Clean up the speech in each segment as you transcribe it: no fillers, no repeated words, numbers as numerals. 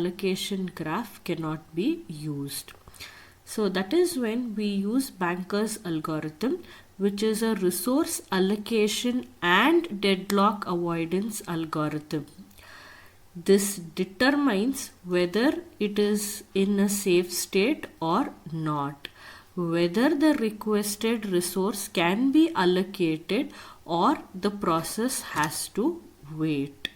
allocation graph cannot be used. So that is when we use Banker's algorithm, which is a resource allocation and deadlock avoidance algorithm. This determines whether it is in a safe state or not, whether the requested resource can be allocated or the process has to wait.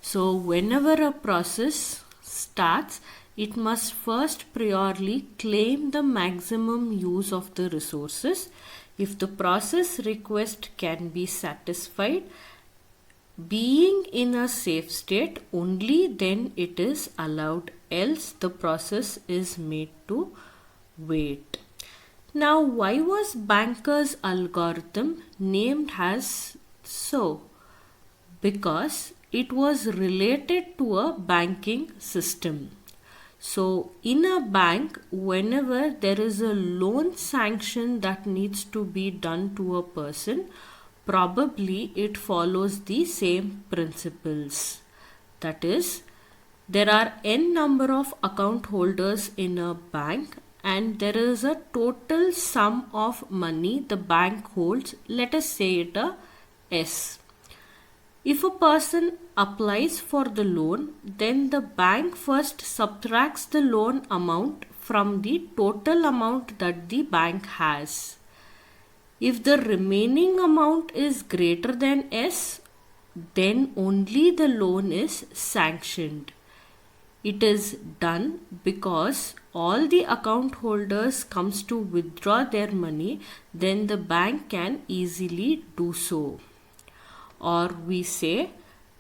So whenever a process starts, it must first priorly claim the maximum use of the resources. If the process request can be satisfied, being in a safe state, only then it is allowed, else the process is made to wait. Now, why was Banker's algorithm named as so? Because it was related to a banking system. So in a bank, whenever there is a loan sanction that needs to be done to a person, probably it follows the same principles. That is, there are n number of account holders in a bank and there is a total sum of money the bank holds, let us say it a S. If a person applies for the loan, then the bank first subtracts the loan amount from the total amount that the bank has. If the remaining amount is greater than S, then only the loan is sanctioned. It is done because all the account holders comes to withdraw their money, then the bank can easily do so. Or we say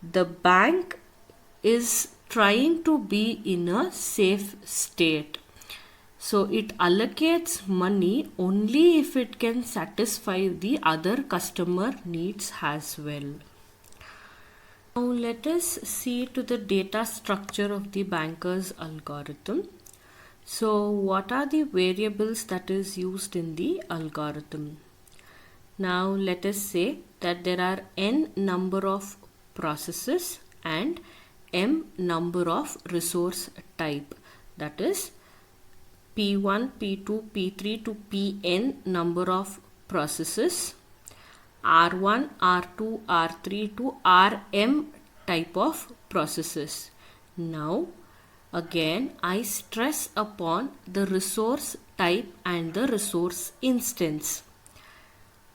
the bank is trying to be in a safe state. So it allocates money only if it can satisfy the other customer needs as well. Now let us see to the data structure of the Banker's algorithm. So what are the variables that is used in the algorithm? Now let us say that there are n number of processes and m number of resource type, that is P1, P2, P3 to Pn number of processes, R1, R2, R3 to Rm type of processes. Now again I stress upon the resource type and the resource instance.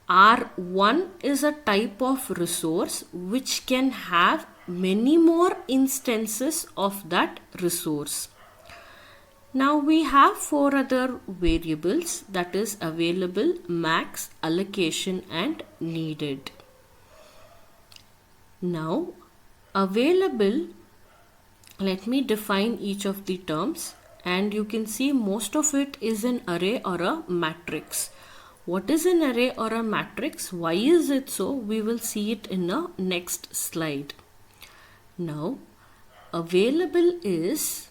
R1 is a type of resource which can have many more instances of that resource. Now we have 4 other variables, that is available, max, allocation and needed. Now available, let me define each of the terms, and you can see most of it is an array or a matrix. What is an array or a matrix? Why is it so? We will see it in the next slide. Now, available is,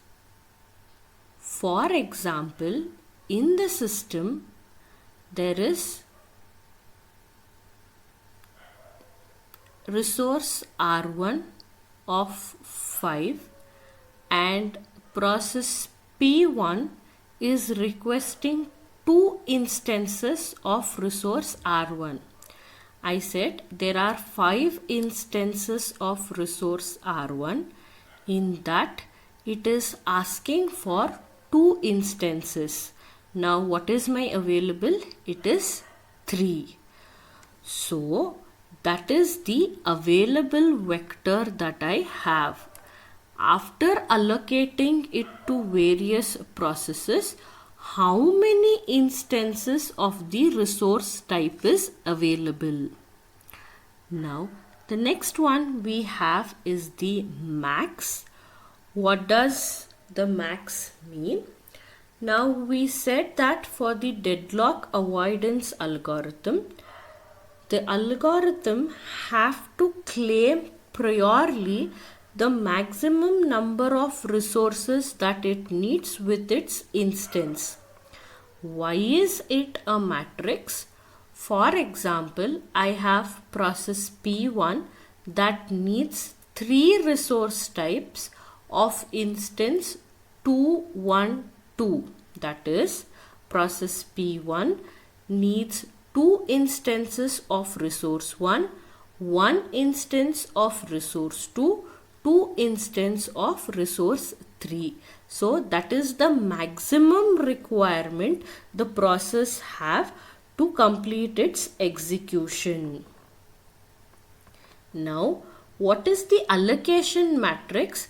for example, in the system, there is resource R1 of 5 and process P1 is requesting 2 instances of resource R1. I said there are 5 instances of resource R1. In that, it is asking for 2 instances. Now, what is my available? It is 3. So, that is the available vector that I have. After allocating it to various processes, how many instances of the resource type is available? Now, the next one we have is the max. What does the max mean? Now, we said that for the deadlock avoidance algorithm, the algorithm have to claim priorly the maximum number of resources that it needs with its instance. Why is it a matrix? For example, I have process P1 that needs 3 resource types of instance 2, 1, 2. That is, process P1 needs 2 instances of resource 1, 1 instance of resource 2, 2 instance of resource 3. So that is the maximum requirement the process have to complete its execution. Now, what is the allocation matrix?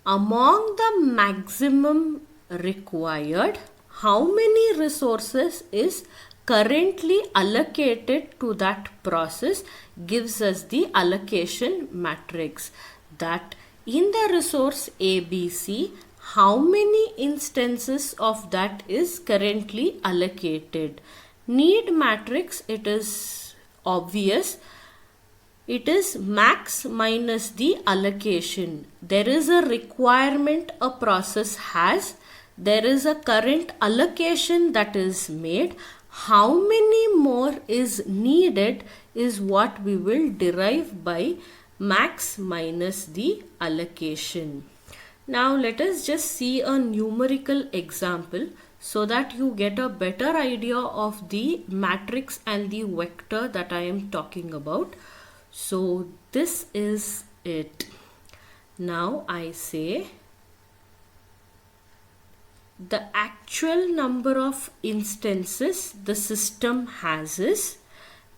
Among the maximum required, how many resources is currently allocated to that process gives us the allocation matrix. That in the resource ABC, how many instances of that is currently allocated. Need matrix, it is obvious. It is max minus the allocation. There is a requirement a process has. There is a current allocation that is made. How many more is needed is what we will derive by max minus the allocation. Now let us just see a numerical example so that you get a better idea of the matrix and the vector that I am talking about. So this is it. Now I say the actual number of instances the system has is,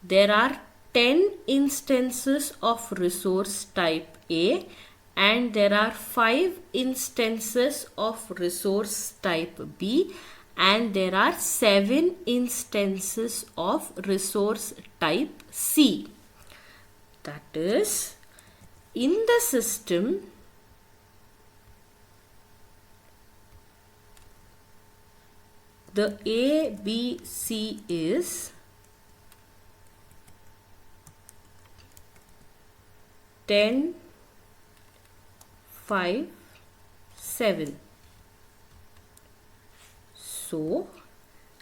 there are 10 instances of resource type A and there are 5 instances of resource type B and there are 7 instances of resource type C. That is, in the system, the A, B, C is 10, 5, 7. So,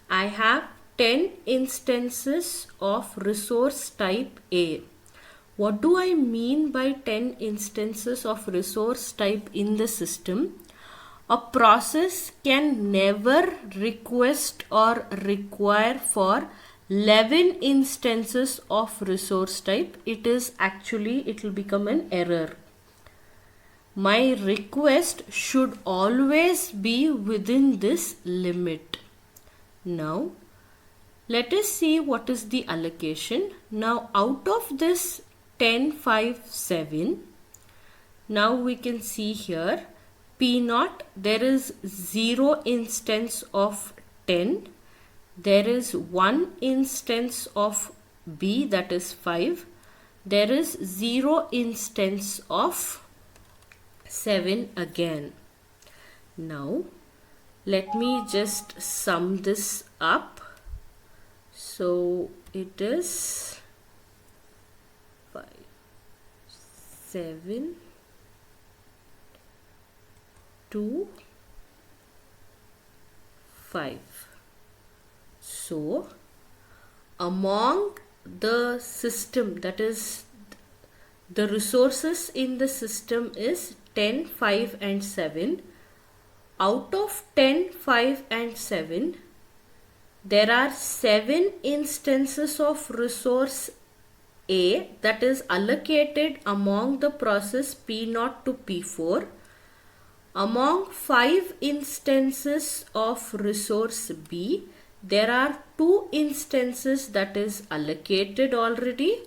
I have 10 instances of resource type A. What do I mean by 10 instances of resource type in the system? A process can never request or require for 11 instances of resource type. It will become an error. My request should always be within this limit. Now, let us see what is the allocation. Now, out of this 10, 5, 7, now we can see here P0, there is 0 instance of 10. There is 1 instance of B, that is 5. There is 0 instance of 7 again. Now, let me just sum this up. So, it is 5, 7, 2, 5. So, among the system, that is the resources in the system is 10, 5 and 7. Out of 10, 5 and 7, there are 7 instances of resource A that is allocated among the process P0 to P4. Among 5 instances of resource B, there are 2 instances that is allocated already.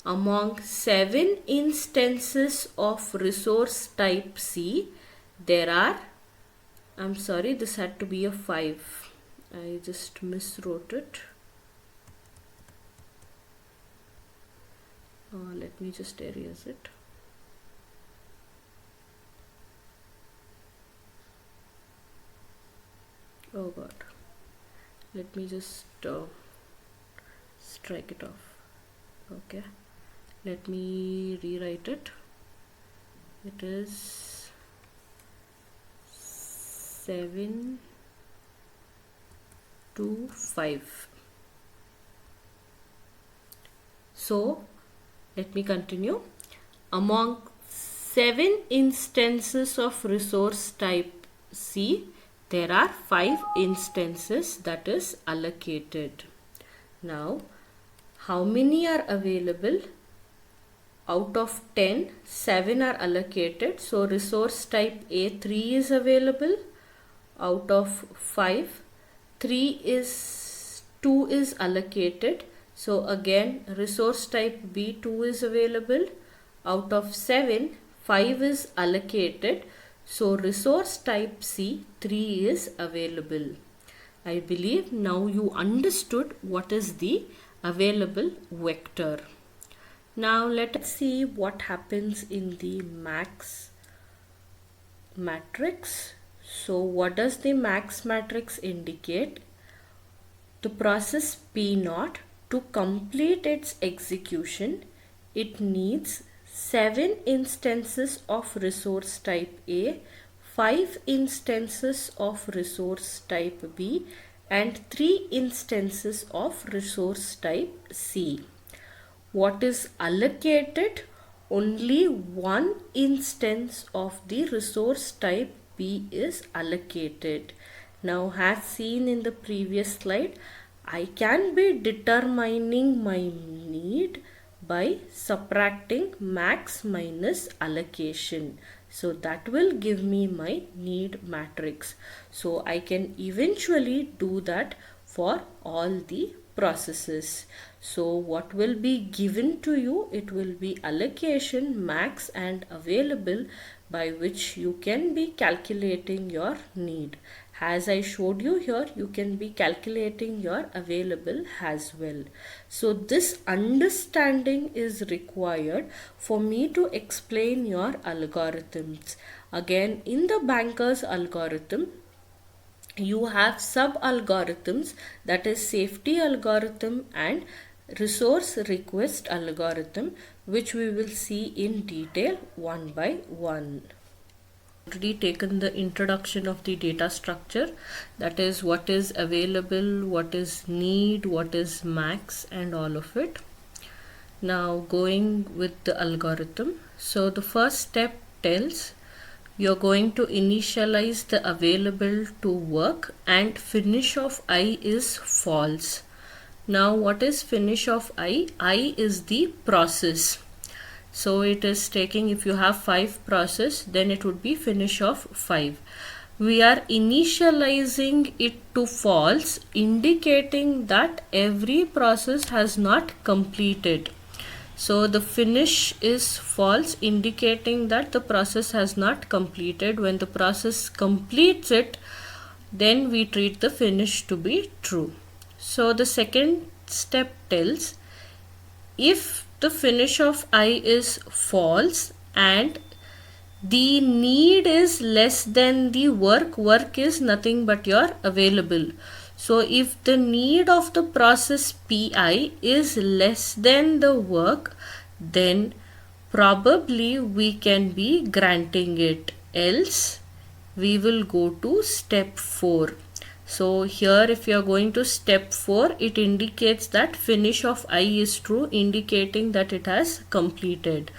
Among 7 instances of resource type C, there are, I'm sorry, this had to be a 5. I just miswrote it. Let me just erase it. Oh god, let me just strike it off. Okay, let me rewrite it. It is 7 to 5. So let me continue. Among 7 instances of resource type C, there are 5 instances that is allocated. Now, how many are available? Out of 10, 7 are allocated. So, resource type A, 3 is available. Out of 5, 2 is allocated. So, again, resource type B, 2 is available. Out of 7, 5 is allocated. So, resource type C, 3 is available. I believe now you understood what is the available vector. Now let us see what happens in the max matrix. So what does the max matrix indicate? The process P0, to complete its execution, it needs 7 instances of resource type A, 5 instances of resource type B, and 3 instances of resource type C. What is allocated? Only 1 instance of the resource type B is allocated. Now, as seen in the previous slide, I can be determining my need by subtracting max minus allocation. So that will give me my need matrix. So I can eventually do that for all the processes. So what will be given to you? It will be allocation, max and available, by which you can be calculating your need. As I showed you here, you can be calculating your available as well. So this understanding is required for me to explain your algorithms. Again, in the banker's algorithm, you have sub-algorithms, that is safety algorithm and resource request algorithm, which we will see in detail one by one. Already taken the introduction of the data structure, that is what is available, what is need, what is max and all of it. Now going with the algorithm. So the first step tells you're going to initialize the available to work and finish of I is false. Now what is finish of I? I is the process. So it is taking, if you have 5 process, then it would be finish of 5. We are initializing it to false, indicating that every process has not completed. So the finish is false, indicating that the process has not completed. When the process completes it, then we treat the finish to be true. So the second step tells if the finish of I is false and the need is less than the work is nothing but your available. So if the need of the process Pi is less than the work, then probably we can be granting it, else we will go to step 4. So here if you are going to step 4, it indicates that finish of I is true, indicating that it has completed.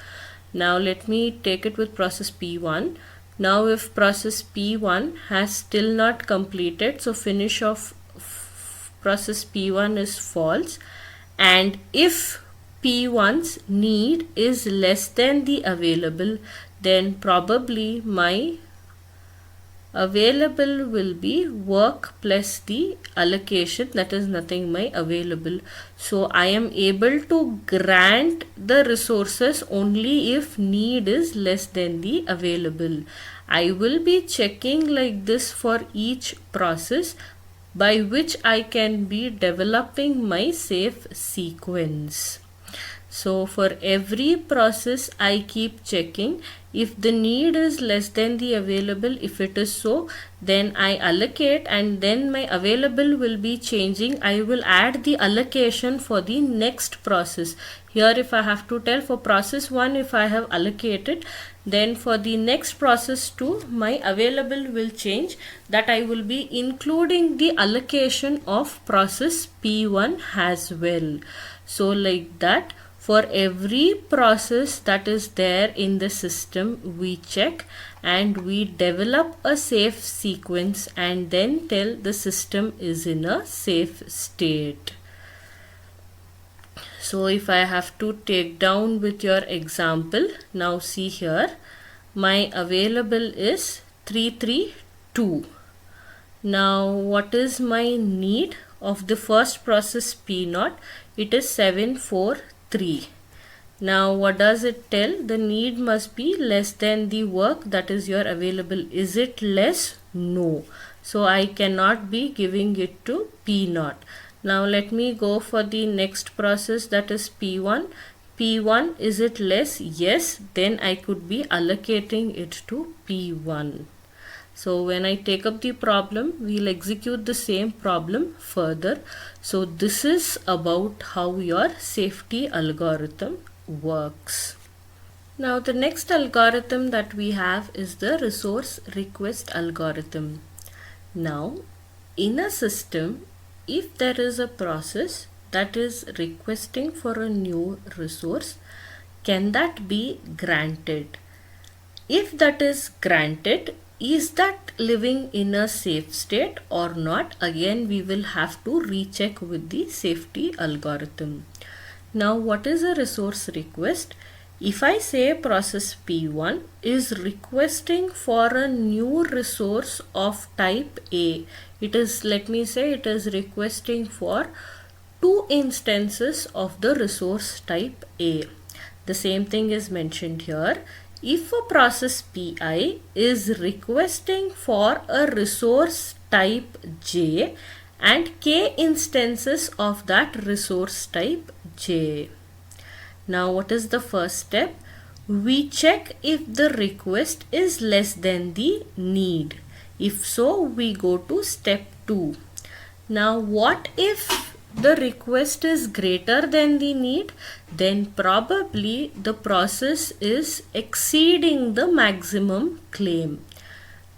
Now let me take it with process P1. Now if process P1 has still not completed, so finish of process P1 is false, and if P1's need is less than the available, then probably my available will be work plus the allocation, that is nothing my available. So I am able to grant the resources only if need is less than the available. I will be checking like this for each process, by which I can be developing my safe sequence. So for every process I keep checking if the need is less than the available. If it is so, then I allocate, and then my available will be changing. I will add the allocation for the next process. Here if I have to tell for process 1, if I have allocated, then for the next process 2 my available will change, that I will be including the allocation of process P1 as well. So like that, For every process that is there in the system, we check and we develop a safe sequence and then tell the system is in a safe state. So if I have to take down with your example, now see here, my available is 332. Now what is my need of the first process P0? It is 743. Now what does it tell? The need must be less than the work that is your available. Is it less? No. So I cannot be giving it to P0. Now let me go for the next process, that is P1. P1, is it less? Yes. Then I could be allocating it to P1. So when I take up the problem, we'll execute the same problem further. So this is about how your safety algorithm works. Now the next algorithm that we have is the resource request algorithm. Now in a system, if there is a process that is requesting for a new resource, can that be granted? If that is granted, is that living in a safe state or not? Again, we will have to recheck with the safety algorithm. Now, what is a resource request? If I say process P1 is requesting for a new resource of type A, it is, let me say, it is requesting for 2 instances of the resource type A. The same thing is mentioned here. If a process Pi is requesting for a resource type J and k instances of that resource type J. Now what is the first step? We check if the request is less than the need. If so, we go to step 2. Now what if the request is greater than the need? Then probably the process is exceeding the maximum claim.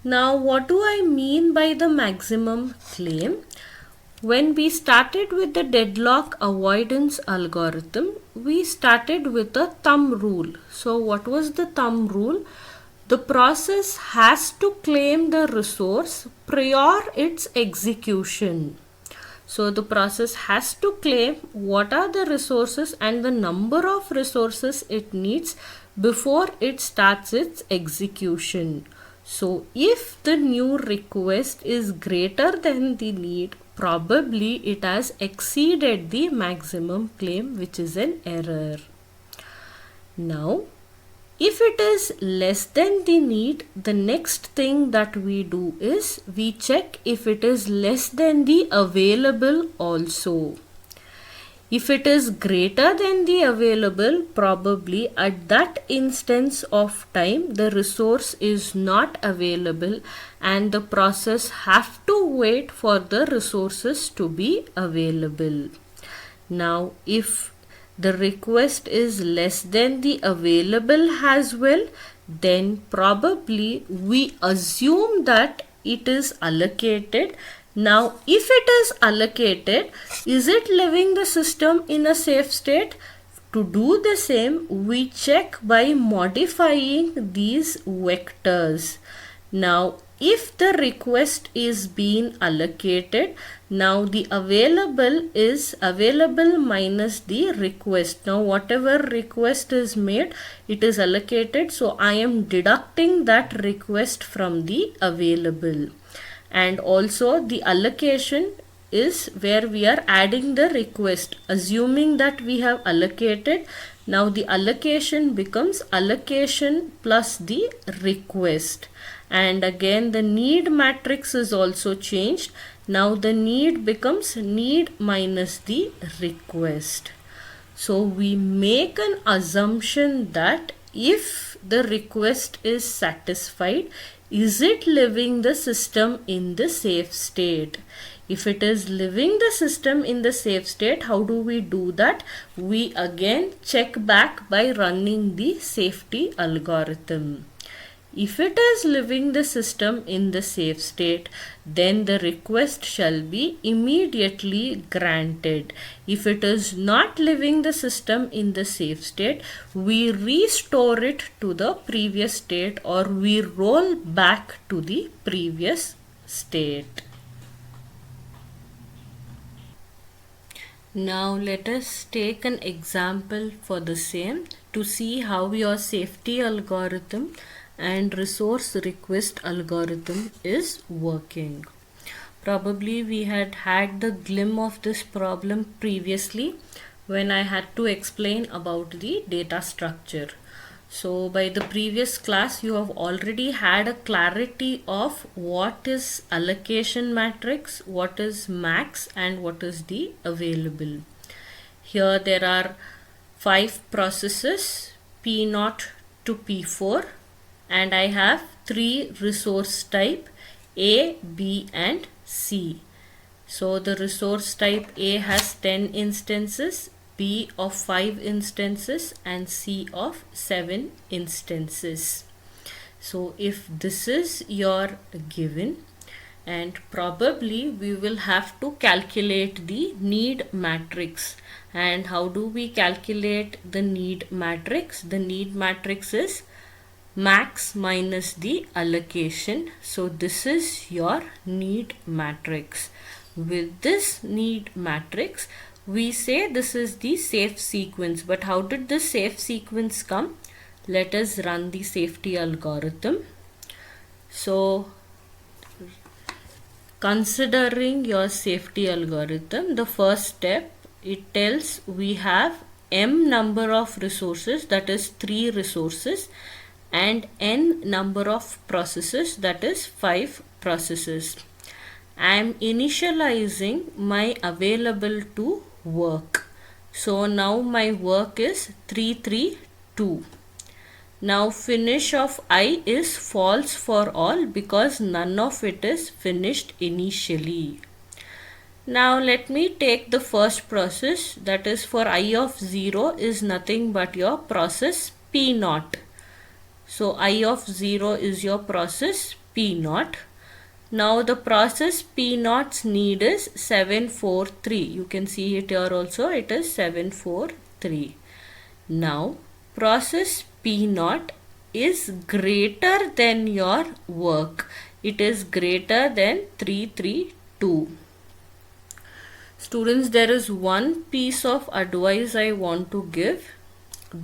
Now what do I mean by the maximum claim? When we started with the deadlock avoidance algorithm, we started with a thumb rule. So what was the thumb rule? The process has to claim the resource prior its execution. So the process has to claim what are the resources and the number of resources it needs before it starts its execution. So if the new request is greater than the need, probably it has exceeded the maximum claim, which is an error. Now, if it is less than the need, the next thing that we do is we check if it is less than the available also. If it is greater than the available, probably at that instance of time the resource is not available and the process have to wait for the resources to be available. Now if the request is less than the available as well, then probably we assume that it is allocated. Now if it is allocated, is it leaving the system in a safe state? To do the same, we check by modifying these vectors. Now if the request is being allocated, now the available is available minus the request. Now whatever request is made, it is allocated, so I am deducting that request from the available. And also the allocation is where we are adding the request, assuming that we have allocated. Now the allocation becomes allocation plus the request, and again the need matrix is also changed. Now the need becomes need minus the request. So we make an assumption that if the request is satisfied, is it leaving the system in the safe state? If it is leaving the system in the safe state, how do we do that? We again check back by running the safety algorithm. If it is leaving the system in the safe state, then the request shall be immediately granted. If it is not leaving the system in the safe state, we restore it to the previous state, or we roll back to the previous state. Now let us take an example for the same to see how your safety algorithm and resource request algorithm is working. Probably we had the glimpse of this problem previously when I had to explain about the data structure. So by the previous class you have already had a clarity of what is allocation matrix, what is max, and what is the available. Here there are 5 processes P0 to P4, and I have 3 resource type A, B and C. So the resource type A has 10 instances, B of 5 instances and C of 7 instances. So if this is your given, and probably we will have to calculate the need matrix. And how do we calculate the need matrix? The need matrix is max minus the allocation. So this is your need matrix. With this need matrix, we say this is the safe sequence. But how did the safe sequence come? Let us run the safety algorithm. So considering your safety algorithm, the first step, it tells we have m number of resources, that is 3 resources, and n number of processes, that is 5 processes. I am initializing my available to work. So now my work is 332. Now finish of I is false for all because none of it is finished initially. Now let me take the first process, that is for I of 0 is nothing but your process P0. So I of 0 is your process P0. Now the process P0's need is 743. You can see it here also, it is 743. Now process P0 is greater than your work. It is greater than 332. Students, there is one piece of advice I want to give.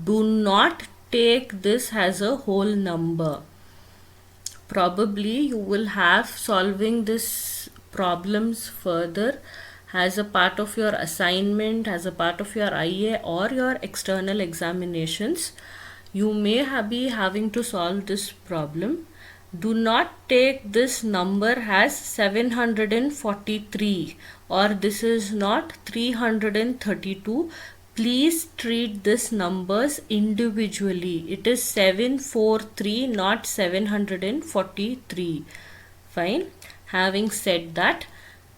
Do not take this as a whole number. Probably you will have solving this problems further as a part of your assignment, as a part of your IA or your external examinations. You may be having to solve this problem. Do not take this number as 743 or this is not 332. Please treat this numbers individually. It is 743, not 743. Fine. Having said that,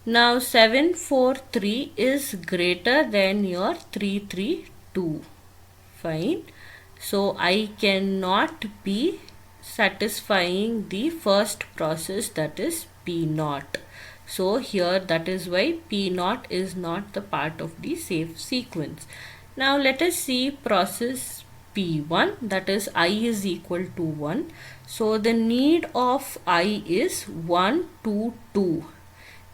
now 743 is greater than your 332. Fine. So I cannot be satisfying the first process, that is P0. So here that is why P0 is not the part of the safe sequence. Now let us see process P1, that is I is equal to 1. So the need of I is 122.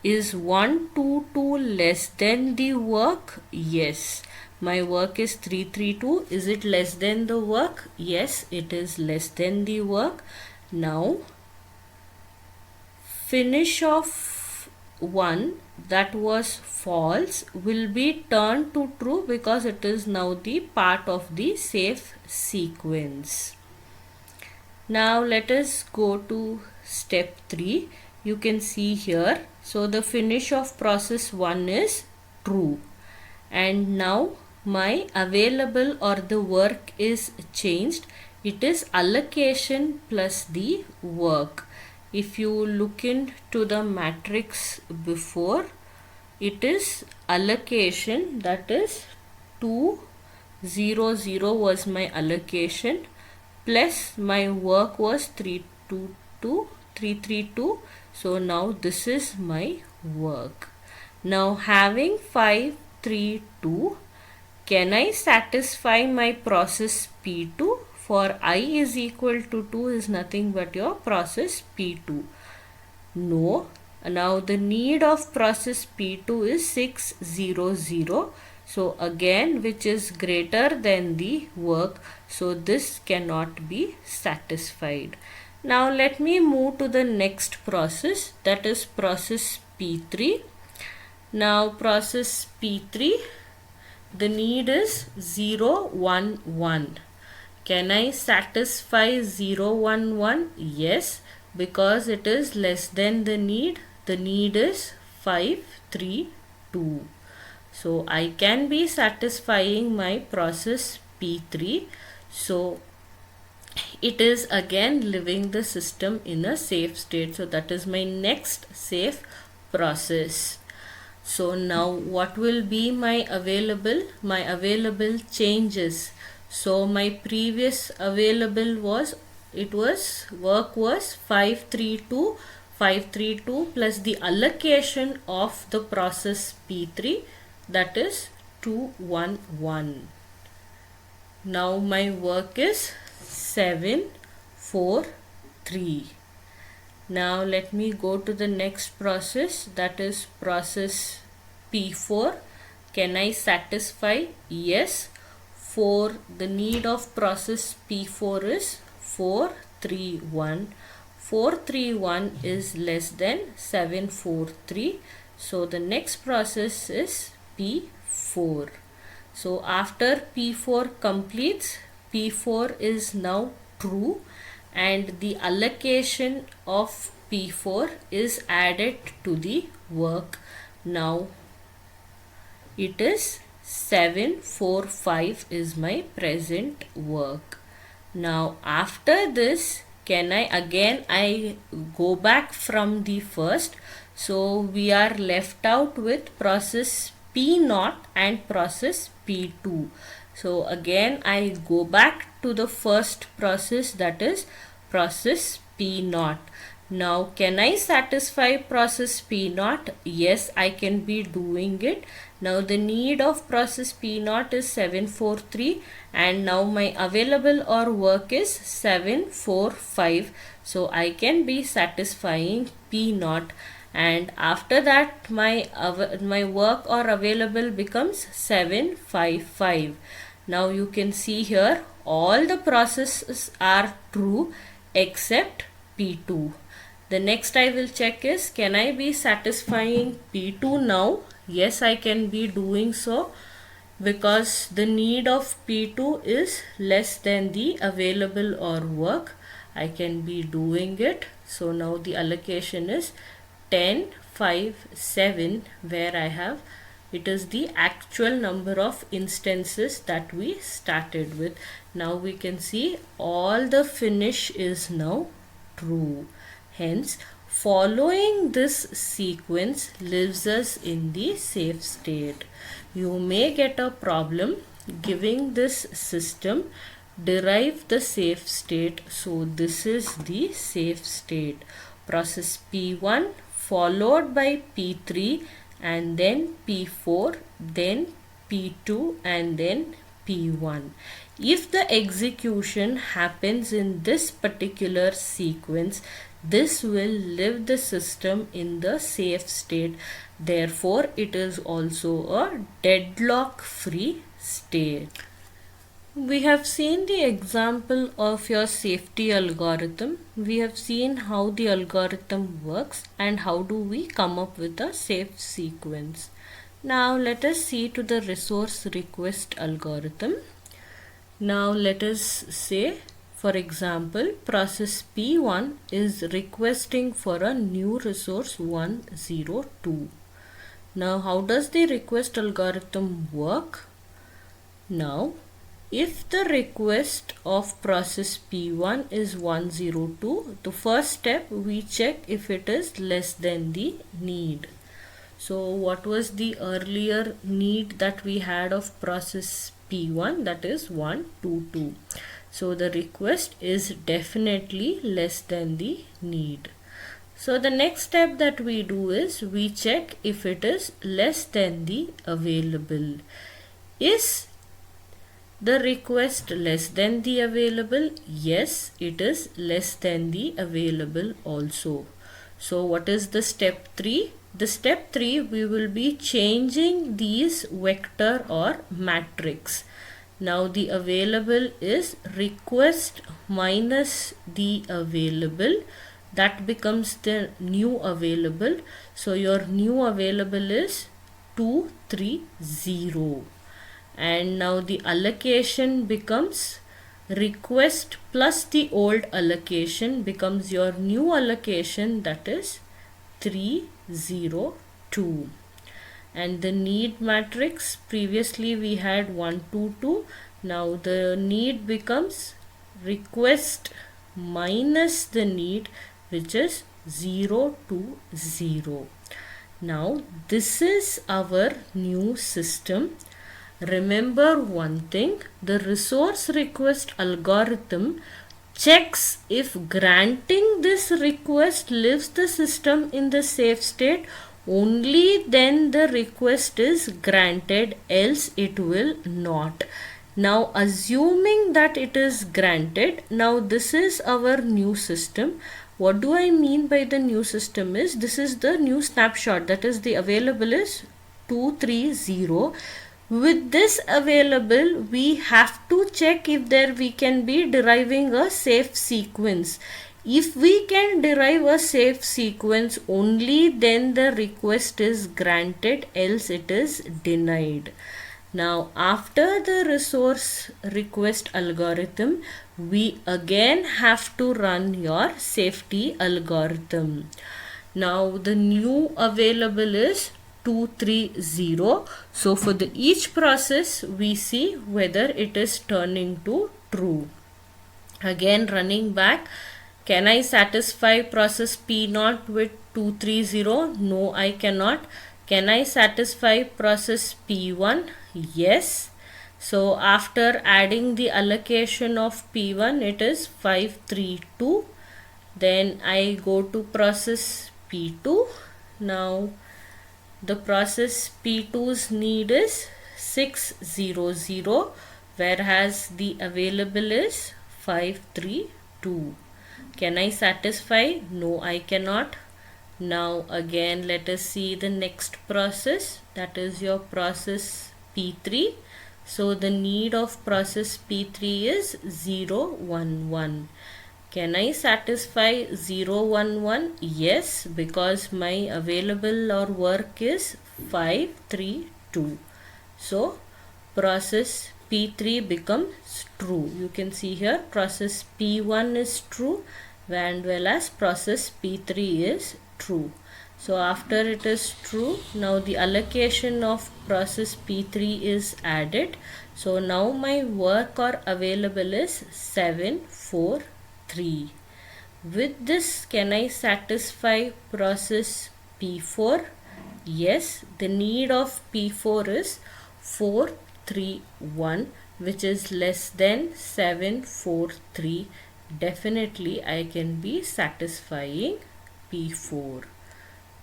Is 122 less than the work? Yes. My work is 332. Is it less than the work? Yes, it is less than the work. Now finish of 1 that was false will be turned to true because it is now the part of the safe sequence. Now let us go to step 3. You can see here. So the finish of process 1 is true. And now my available or the work is changed. It is allocation plus the work. If you look into the matrix before, it is allocation, that is 200 was my allocation. plus my work was 332. So now this is my work. Now having 532, can I satisfy my process P2? For I is equal to 2 is nothing but your process P2. No. Now the need of process P2 is 600. So again, which is greater than the work. So this cannot be satisfied. Now let me move to the next process, that is process P3. Now process P3, the need is 011. Can I satisfy 011? Yes, because it is less than the need. The need is 532. So I can be satisfying my process P3. So it is again leaving the system in a safe state. So that is my next safe process. So now what will be my available? My available changes. So my previous available was, work was 532 plus the allocation of the process P3, that is 211. Now my work is 743. Now let me go to the next process, that is process P4. Can I satisfy? Yes. For the need of process P4 is 431. 431 is less than 743. So the next process is P4. So after P4 completes, P4 is now true and the allocation of P4 is added to the work. Now it is 745 is my present work. Now after this, can I go back from the first. So we are left out with process P0 and process P2. So again I go back to the first process, that is process P0. Now can I satisfy process P0? Yes, I can be doing it. Now the need of process P0 is 743 and now my available or work is 745. So I can be satisfying P0 and after that my work or available becomes 755. Now you can see here all the processes are true except P2. The next I will check is, can I be satisfying P2 now? Yes, I can be doing so because the need of P2 is less than the available or work. I can be doing it. So now the allocation is 10, 5, 7, where I have, it is the actual number of instances that we started with. Now we can see all the finish is now true. Hence, following this sequence leaves us in the safe state. You may get a problem giving this system derive the safe state. So this is the safe state. Process P1 followed by P3 and then P4, then P2 and then P1. If the execution happens in this particular sequence, this will leave the system in the safe state. Therefore, it is also a deadlock free state. We have seen the example of your safety algorithm. We have seen how the algorithm works and how do we come up with a safe sequence. Now let us see to the resource request algorithm. Now let us say, for example, process P1 is requesting for a new resource 102. Now how does the request algorithm work? Now if the request of process P1 is 102, the first step we check if it is less than the need. So what was the earlier need that we had of process P1? That is 122. So the request is definitely less than the need. So the next step that we do is we check if it is less than the available. Is the request less than the available? Yes, it is less than the available also. So what is the step 3? The step 3, we will be changing these vector or matrix. Now the available is request minus the available. That becomes the new available. So your new available is 230. And now the allocation becomes request plus the old allocation becomes your new allocation, that is 302. And the need matrix, previously we had 122. Now the need becomes request minus the need, which is 020. Now this is our new system. Remember one thing, the resource request algorithm checks if granting this request leaves the system in the safe state. Only then the request is granted, else it will not. Now assuming that it is granted, now this is our new system. What do I mean by the new system is, this is the new snapshot, that is the available is 230. With this available, we have to check if we can be deriving a safe sequence. If we can derive a safe sequence, only then the request is granted, else it is denied. Now after the resource request algorithm, we again have to run your safety algorithm. Now the new available is 230. So for each process we see whether it is turning to true. Again running back, can I satisfy process P0 with 230? No, I cannot. Can I satisfy process P1? Yes. So after adding the allocation of P1, it is 532. Then I go to process P2. Now the process P2's need is 600, whereas the available is 532. Can I satisfy? No, I cannot. Now again let us see the next process, that is your process P3. So the need of process P3 is 011. Can I satisfy 011? Yes, because my available or work is 532. So process P3 becomes true. You can see here process P1 is true and well as process P3 is true. So after it is true, now the allocation of process P3 is added. So now my work or available is 743. With this, can I satisfy process P4? Yes, the need of P4 is 431, which is less than 743. Definitely I can be satisfying P4.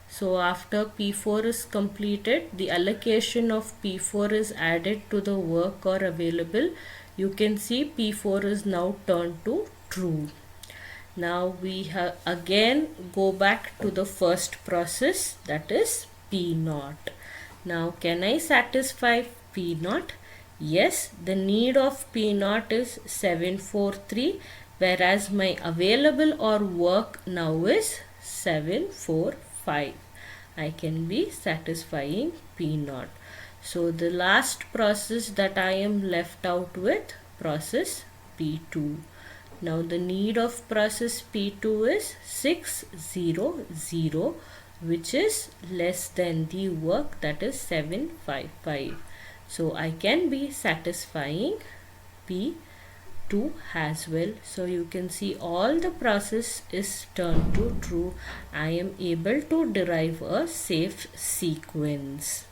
So after P4 is completed, the allocation of P4 is added to the work or available. You can see P4 is now turned to true. Now we have again go back to the first process, that is P0. Now can I satisfy P0? Yes, the need of P0 is 743, whereas my available or work now is 745. I can be satisfying P0. So the last process that I am left out with, process P2. Now the need of process P2 is 600, which is less than the work, that is 755. So I can be satisfying P2 as well. So you can see all the process is turned to true. I am able to derive a safe sequence.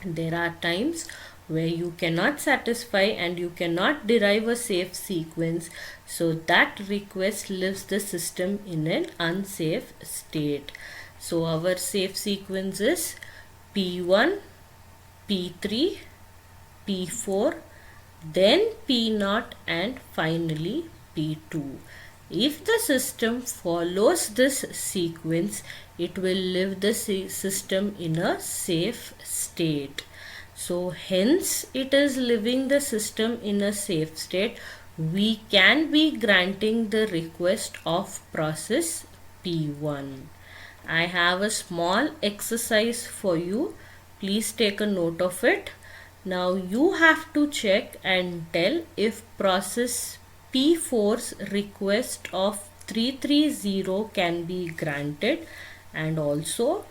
There are times where you cannot satisfy and you cannot derive a safe sequence, so that request leaves the system in an unsafe state. So our safe sequence is P1, P3, P4, then P0 and finally P2. If the system follows this sequence, it will leave the system in a safe state. So hence it is leaving the system in a safe state. We can be granting the request of process P1. I have a small exercise for you. Please take a note of it. Now you have to check and tell if process P4's request of 330 can be granted, and also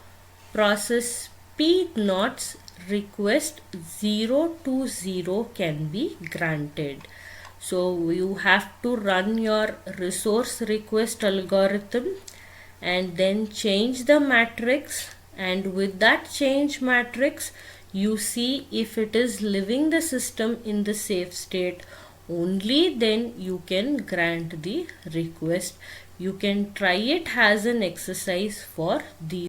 process P0's request 020 can be granted. So you have to run your resource request algorithm and then change the matrix, and with that change matrix you see if it is leaving the system in the safe state. Only then you can grant the request. You can try it as an exercise for the